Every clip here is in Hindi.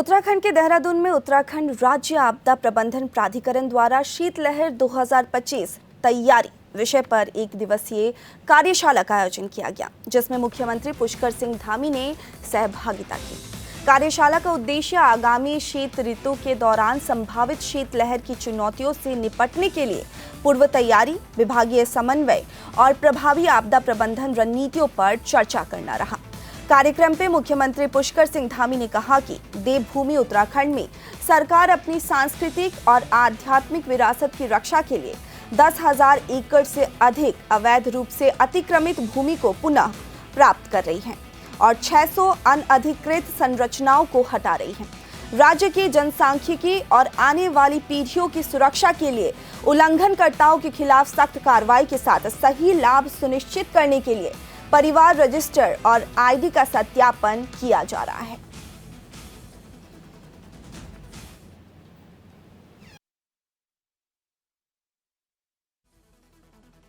उत्तराखंड के देहरादून में उत्तराखंड राज्य आपदा प्रबंधन प्राधिकरण द्वारा शीतलहर 2025 तैयारी विषय पर एक दिवसीय कार्यशाला का आयोजन किया गया, जिसमें मुख्यमंत्री पुष्कर सिंह धामी ने सहभागिता की। कार्यशाला का उद्देश्य आगामी शीत ऋतु के दौरान संभावित शीतलहर की चुनौतियों से निपटने के लिए पूर्व तैयारी, विभागीय समन्वय और प्रभावी आपदा प्रबंधन रणनीतियों पर चर्चा करना रहा। कार्यक्रम पे मुख्यमंत्री पुष्कर सिंह धामी ने कहा कि देवभूमि उत्तराखंड में सरकार अपनी सांस्कृतिक और आध्यात्मिक विरासत की रक्षा के लिए 10,000 एकड़ से अधिक अवैध रूप से अतिक्रमित भूमि को पुनः प्राप्त कर रही है और 600 अनअधिकृत संरचनाओं को हटा रही है। राज्य की जनसांख्यिकी और आने वाली पीढ़ियों की सुरक्षा के लिए उल्लंघनकर्ताओं के खिलाफ सख्त कार्रवाई के साथ सही लाभ सुनिश्चित करने के लिए परिवार रजिस्टर और आईडी का सत्यापन किया जा रहा है।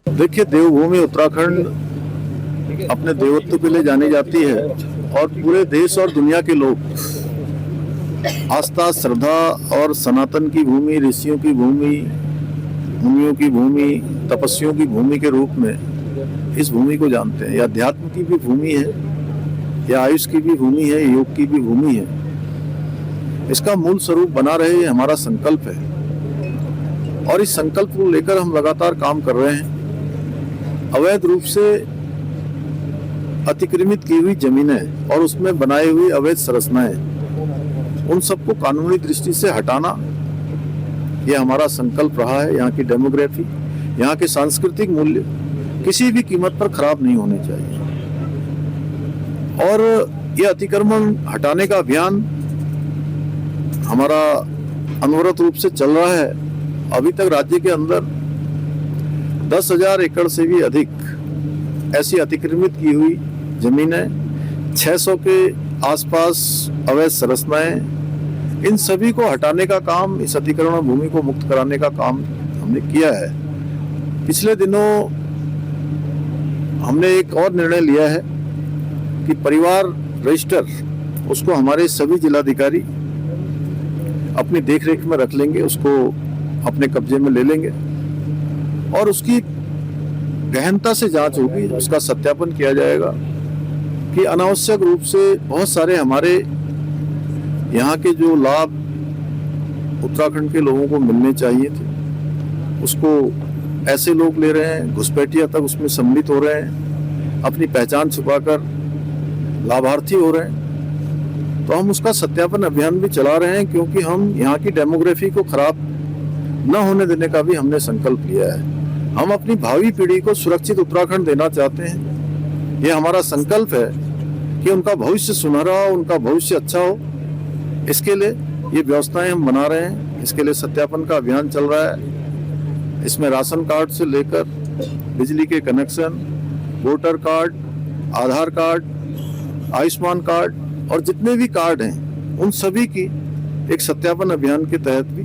देखिए, देवभूमि उत्तराखंड अपने देवत्व के लिए जानी जाती है और पूरे देश और दुनिया के लोग आस्था, श्रद्धा और सनातन की भूमि, ऋषियों की भूमि, मुनियों की भूमि, तपस्वियों की भूमि के रूप में इस भूमि को जानते हैं। यह अध्यात्म की भी भूमि है, यह आयुष की भी भूमि है, योग की भी भूमि है। इसका मूल स्वरूप बना रहे, ये हमारा संकल्प है और इस संकल्प को लेकर हम लगातार काम कर रहे हैं। अवैध रूप से अतिक्रमित की हुई जमीनें और उसमें बनाई हुई अवैध संरचनाएं, उन सबको कानूनी दृष्टि से हटाना, यह हमारा संकल्प रहा है। यहाँ की डेमोग्राफी, यहाँ के सांस्कृतिक मूल्य किसी भी कीमत पर खराब नहीं होने चाहिए और यह अतिक्रमण हटाने का अभियान हमारा अनवरत रूप से चल रहा है। अभी तक राज्य के अंदर 10,000 एकड़ से भी अधिक ऐसी अतिक्रमित की हुई जमीनें, 600 के आसपास अवैध संरचनाएं, इन सभी को हटाने का काम, इस अतिक्रमण भूमि को मुक्त कराने का काम हमने किया है। पिछले दिनों हमने एक और निर्णय लिया है कि परिवार रजिस्टर उसको हमारे सभी जिलाधिकारी अपनी देखरेख में रख लेंगे, उसको अपने कब्जे में ले लेंगे और उसकी गहनता से जांच होगी, उसका सत्यापन किया जाएगा कि अनावश्यक रूप से बहुत सारे हमारे यहाँ के जो लाभ उत्तराखंड के लोगों को मिलने चाहिए थे, उसको ऐसे लोग ले रहे हैं, घुसपैठिया तक उसमें सम्मिलित हो रहे हैं, अपनी पहचान छुपाकर लाभार्थी हो रहे हैं। तो हम उसका सत्यापन अभियान भी चला रहे हैं, क्योंकि हम यहाँ की डेमोग्राफी को खराब न होने देने का भी हमने संकल्प लिया है। हम अपनी भावी पीढ़ी को सुरक्षित उत्तराखंड देना चाहते हैं। ये हमारा संकल्प है कि उनका भविष्य सुनहरा हो, उनका भविष्य अच्छा हो। इसके लिए ये व्यवस्थाएं हम बना रहे हैं। इसके लिए सत्यापन का अभियान चल रहा है। इसमें राशन कार्ड से लेकर बिजली के कनेक्शन, वोटर कार्ड, आधार कार्ड, आयुष्मान कार्ड और जितने भी कार्ड हैं, उन सभी की एक सत्यापन अभियान के तहत भी